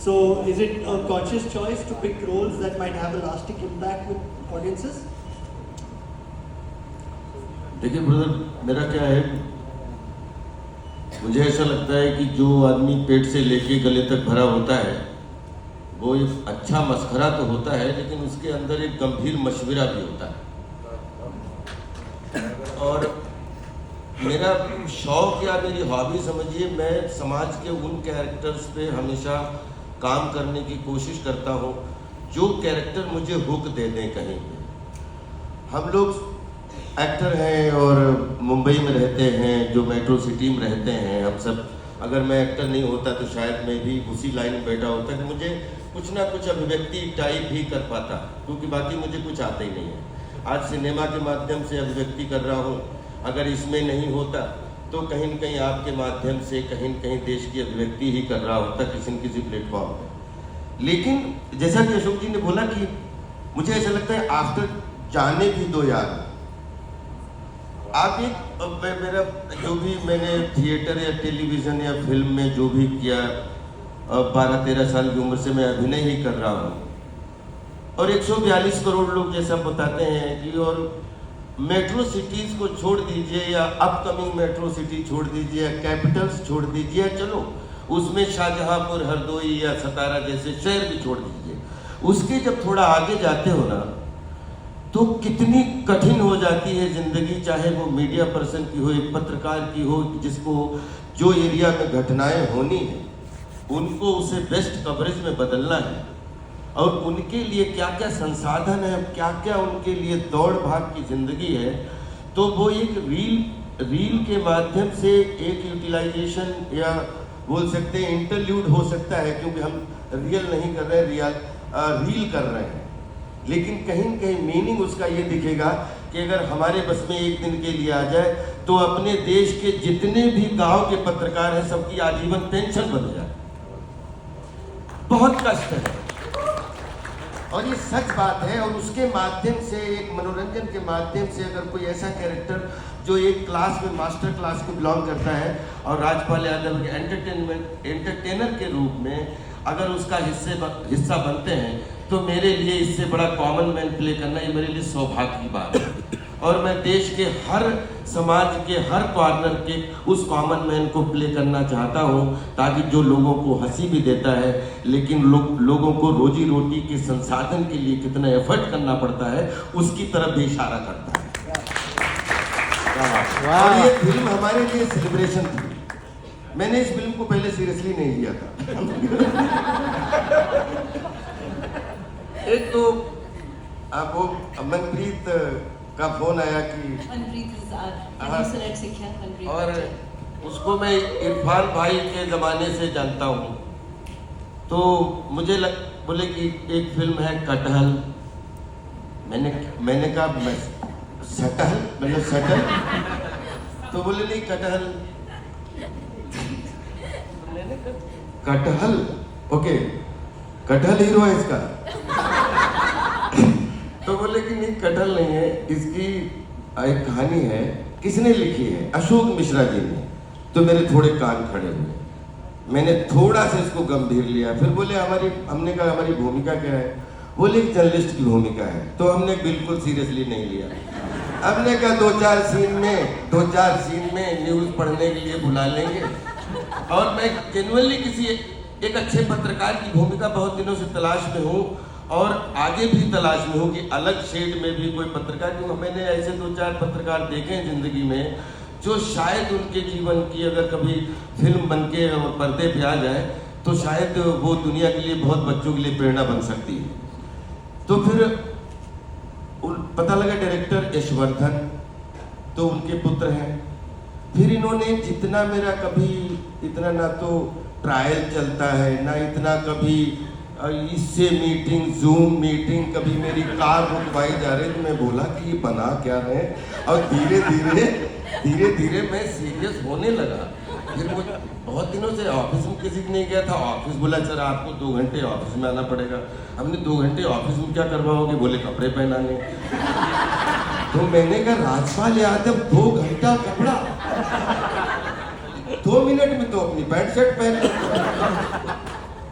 So is it a conscious choice to pick roles that might have a lasting impact with audiences? देखिए brother, मेरा क्या है, मुझे ऐसा लगता है कि जो आदमी पेट से लेके गले तक भरा होता है वो एक अच्छा मस्खरा तो होता है, लेकिन उसके अंदर एक गंभीर मशवरा भी होता है। और मेरा शौक या मेरी हॉबी समझिए, मैं समाज के उन कैरेक्टर्स पे हमेशा काम करने की कोशिश करता हूँ जो कैरेक्टर मुझे हुक दे दें कहीं पे। हम लोग एक्टर हैं और मुंबई में रहते हैं, जो मेट्रो सिटी में रहते हैं हम सब। अगर मैं एक्टर नहीं होता तो शायद मैं भी उसी लाइन में बैठा होता कि मुझे कुछ ना कुछ अभिव्यक्ति टाइप ही कर पाता, क्योंकि बाकी मुझे कुछ आता ही नहीं है। आज सिनेमा के माध्यम से अभिव्यक्ति कर रहा हूँ, अगर इसमें नहीं होता तो कहीं न कहीं आपके माध्यम से कहीं न कहीं देश की अभिव्यक्ति ही कर रहा होता किसी न किसी प्लेटफॉर्म पर। लेकिन जैसा कि अशोक जी ने बोला कि मुझे ऐसा लगता है आफ्टर जाने भी दो यार। आप एक मेरा जो भी मैंने थिएटर या टेलीविज़न या फिल्म में जो भी किया, 12-13 साल की उम्र से मैं अभिनय ही कर रहा हूँ। और 142 करोड़ लोग जैसा बताते हैं कि, और मेट्रो सिटीज़ को छोड़ दीजिए या अपकमिंग मेट्रो सिटी छोड़ दीजिए या कैपिटल्स छोड़ दीजिए, चलो उसमें शाहजहाँपुर, हरदोई या सतारा जैसे शहर भी छोड़ दीजिए, उसके जब थोड़ा आगे जाते हो ना तो कितनी कठिन हो जाती है ज़िंदगी, चाहे वो मीडिया पर्सन की हो, एक पत्रकार की हो, जिसको जो एरिया में घटनाएं होनी है उनको उसे बेस्ट कवरेज में बदलना है, और उनके लिए क्या क्या संसाधन है, क्या क्या उनके लिए दौड़ भाग की ज़िंदगी है। तो वो एक रील के माध्यम से एक यूटिलाइजेशन या बोल सकते हैं इंटरल्यूड हो सकता है, क्योंकि हम रियल नहीं कर रहे हैं, रील कर रहे हैं। लेकिन कहीं न कहीं मीनिंग उसका ये दिखेगा कि अगर हमारे बस में एक दिन के लिए आ जाए तो अपने देश के जितने भी गांव के पत्रकार हैं सबकी आजीवन पेंशन बन जाए। बहुत कष्ट है और ये सच बात है। और उसके माध्यम से, एक मनोरंजन के माध्यम से, अगर कोई ऐसा कैरेक्टर जो एक क्लास में मास्टर क्लास को बिलोंग करता है और राजपाल यादव के एंटरटेनर के रूप में अगर उसका हिस्सा बनते हैं, तो मेरे लिए इससे बड़ा कॉमन मैन प्ले करना ये मेरे लिए सौभाग्य की बात है। और मैं देश के हर समाज के हर कॉर्नर के उस कॉमन मैन को प्ले करना चाहता हूँ, ताकि जो लोगों को हंसी भी देता है लेकिन लोगों को रोजी रोटी के संसाधन के लिए कितना एफर्ट करना पड़ता है उसकी तरफ भी इशारा करता है। और ये फिल्म हमारे लिए सेलिब्रेशन थी। मैंने इस फिल्म को पहले सीरियसली नहीं लिया था। एक तो आपको मनप्रीत का फोन आया कि और उसको मैं इरफान भाई के ज़माने से जानता हूँ, तो मुझे बोले कि एक फिल्म है कटहल। मैंने कहा सटहल, मतलब सटल, तो बोले नहीं कटहल। कटहल, ओके, कटहल हीरो है इसका। तो बोले कि नहीं कटहल नहीं है, इसकी एक कहानी है। किसने लिखी है? अशोक मिश्रा जी ने। तो मेरे थोड़े कान खड़े हुए, मैंने थोड़ा सा इसको गंभीर लिया। फिर बोले हमने कहा हमारी भूमिका क्या है? बोले एक जर्नलिस्ट की भूमिका है। तो हमने बिल्कुल सीरियसली नहीं लिया। हमने कहा 2-4 सीन में न्यूज़ पढ़ने के लिए बुला लेंगे। और मैं जेन्युइनली किसी एक अच्छे पत्रकार की भूमिका बहुत दिनों से तलाश में हूँ और आगे भी तलाश में हूँ कि अलग शेड में भी कोई पत्रकार, क्योंकि मैंने ऐसे 2-4 पत्रकार देखे हैं ज़िंदगी में जो शायद उनके जीवन की अगर कभी फिल्म बनके पर्दे पे आ जाए तो शायद वो दुनिया के लिए, बहुत बच्चों के लिए प्रेरणा बन सकती है। तो फिर पता लगा डायरेक्टर यशवर्धन, तो उनके पुत्र हैं। फिर इन्होंने जितना मेरा कभी इतना ना तो ट्रायल चलता है ना इतना कभी इससे मीटिंग, जूम मीटिंग, कभी मेरी कार रुकवाई जा रही, तो मैं बोला कि ये बना क्या रहे। और धीरे धीरे मैं सीरियस होने लगा। फिर वो बहुत दिनों से ऑफिस में किसी के नहीं गया था। ऑफिस बोला सर आपको 2 घंटे ऑफिस में आना पड़ेगा। हमने 2 घंटे ऑफिस में क्या करवाओगे? बोले कपड़े पहनाने। तो मैंने कहा राजपाल यादव 2 घंटा कपड़ा, 2 मिनट में तो अपनी पैंट शर्ट पहन।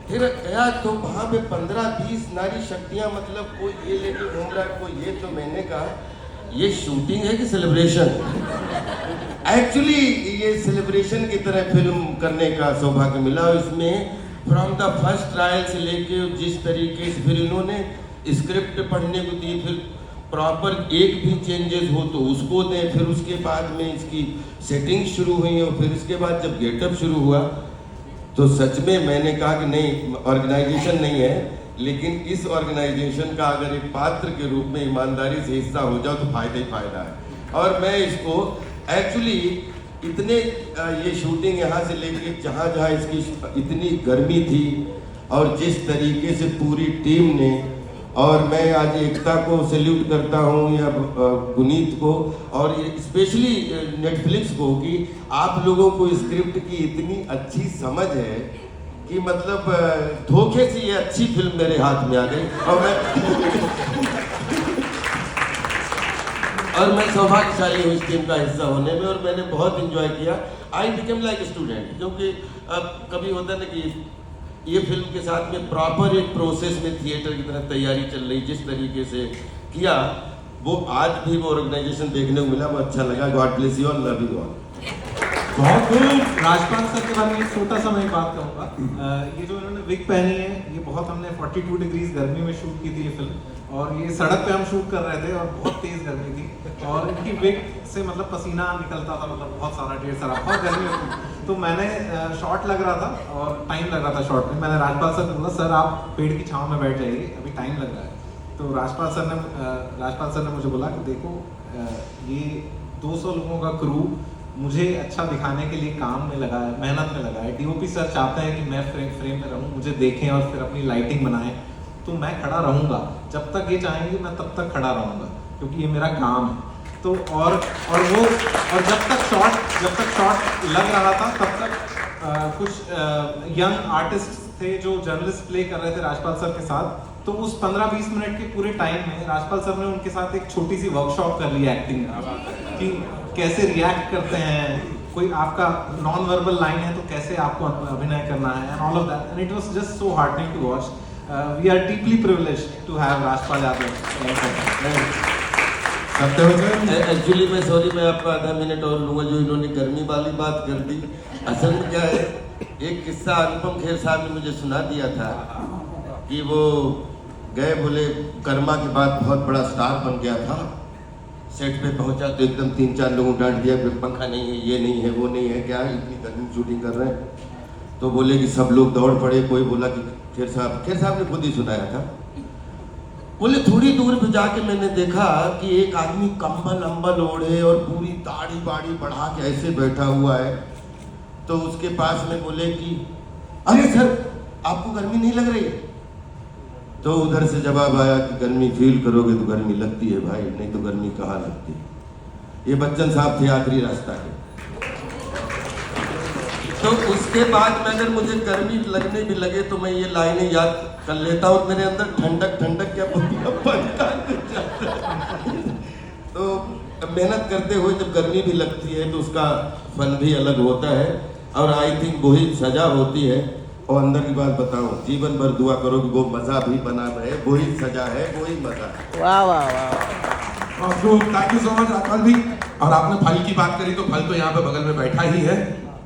फिर गया तो वहाँ पे 15-20 नारी शक्तियाँ, मतलब कोई ये लेके घूम रहा है, कोई ये। तो मैंने कहा ये शूटिंग है कि सेलिब्रेशन? एक्चुअली ये सेलिब्रेशन की तरह फिल्म करने का सौभाग्य मिला। और इसमें फ्रॉम द फर्स्ट ट्रायल से लेके जिस तरीके से फिर इन्होंने स्क्रिप्ट पढ़ने को दी, फिर प्रॉपर एक भी चेंजेस हो तो उसको दें, फिर उसके बाद में इसकी सेटिंग शुरू हुई और फिर इसके बाद जब गेटअप शुरू हुआ तो सच में मैंने कहा कि नहीं, ऑर्गेनाइजेशन नहीं है, लेकिन इस ऑर्गेनाइजेशन का अगर एक पात्र के रूप में ईमानदारी से हिस्सा हो जाओ तो फायदा ही फायदा है। और मैं इसको एक्चुअली इतने ये शूटिंग यहाँ से लेके जहाँ जहाँ इसकी इतनी गर्मी थी और जिस तरीके से पूरी टीम ने, और मैं आज एकता को सैल्यूट करता हूँ या गुनीत को और ये स्पेशली नेटफ्लिक्स को कि आप लोगों को स्क्रिप्ट की इतनी अच्छी समझ है कि मतलब धोखे से ये अच्छी फिल्म मेरे हाथ में आ गई। और मैं सौभाग्यशाली हूँ इस टीम का हिस्सा होने में, और मैंने बहुत इंजॉय किया। आई बिकम लाइक स्टूडेंट, क्योंकि अब कभी होता है ना कि ये फिल्म के साथ में प्रॉपर एक प्रोसेस में थिएटर की तरह तैयारी चल रही, जिस तरीके से किया वो आज भी वो ऑर्गेनाइजेशन देखने को मिला, वो अच्छा लगा। God bless you all, love you all. बहुत खूब। राजपाल सर के बारे में एक छोटा सा मैं बात कहूँगा। ये जो इन्होंने विग पहनी है, ये बहुत हमने 42 डिग्रीज गर्मी में शूट की थी ये फिल्म, और ये सड़क पे हम शूट कर रहे थे और बहुत तेज गर्मी थी और इनकी विग से मतलब पसीना निकलता था, मतलब बहुत सारा, ढेर सारा, बहुत गर्मी होती। तो मैंने शॉट लग रहा था और टाइम लग रहा था शॉट में। मैंने राजपाल सर को बोला, सर आप पेड़ की छांव में बैठ जाइए, अभी टाइम लग रहा है। तो राजपाल सर ने मुझे बोला कि देखो ये 200 लोगों का क्रू मुझे अच्छा दिखाने के लिए काम में लगा है, मेहनत में लगा है। डीओपी सर चाहते हैं कि मैं फ्रेम में रहूं, मुझे देखें और फिर अपनी लाइटिंग बनाएं, तो मैं खड़ा रहूंगा जब तक ये चाहेंगे, मैं तब तक खड़ा रहूंगा, क्योंकि ये मेरा काम है। तो और जब तक शॉट लग रहा था तब तक कुछ यंग आर्टिस्ट थे जो जर्नलिस्ट प्ले कर रहे थे राजपाल सर के साथ। तो उस 15-20 मिनट के पूरे टाइम में राजपाल सर ने उनके साथ एक छोटी सी वर्कशॉप कर ली एक्टिंग की, कैसे रिएक्ट करते हैं, कोई आपका नॉन वर्बल लाइन है तो कैसे आपको अभिनय करना है, and all of that, and it was just so heartening to watch. We are deeply privileged to have Rajpal Yadav. Actually मैं सॉरी, मैं आपका आधा मिनट और लूँगा, जो इन्होंने गर्मी वाली बात कर दी। असल में क्या है, एक किस्सा अनुपम खेर साहब ने मुझे सुना दिया था कि वो गए, बोले कर्मा के बाद बहुत बड़ा स्टार बन गया था, सेट पे पहुंचा तो एकदम 3-4 लोगों डांट दिया, फिर पंखा नहीं है, ये नहीं है, वो नहीं है, क्या इतनी गर्मी शूटिंग कर रहे हैं। तो बोले कि सब लोग दौड़ पड़े, कोई बोला कि खेर साहब ने खुद ही सुनाया था, बोले थोड़ी दूर पे जाके मैंने देखा कि एक आदमी कंबल अंबल ओढ़े और पूरी दाढ़ी बाड़ी बढ़ा के ऐसे बैठा हुआ है। तो उसके पास में बोले कि अरे सर आपको गर्मी नहीं लग रही? तो उधर से जवाब आया कि गर्मी फील करोगे तो गर्मी लगती है भाई, नहीं तो गर्मी कहाँ लगती है। ये बच्चन साहब थे आखिरी रास्ता के। तो उसके बाद में अगर मुझे गर्मी लगने भी लगे तो मैं ये लाइनें याद कर लेता हूँ, मेरे अंदर ठंडक क्या तो मेहनत करते हुए जब गर्मी भी लगती है तो उसका फन भी अलग होता है। और आई थिंक वही सजा होती है। और अंदर की बात बताऊं, जीवन भर दुआ करो कि वो मजा भी बना रहे, वही सजा है, वही मजा है। वाह वाह वाह। Thank you so much Rajpal भी। और आपने फल की बात करी तो फल तो यहाँ पे बगल में बैठा ही है।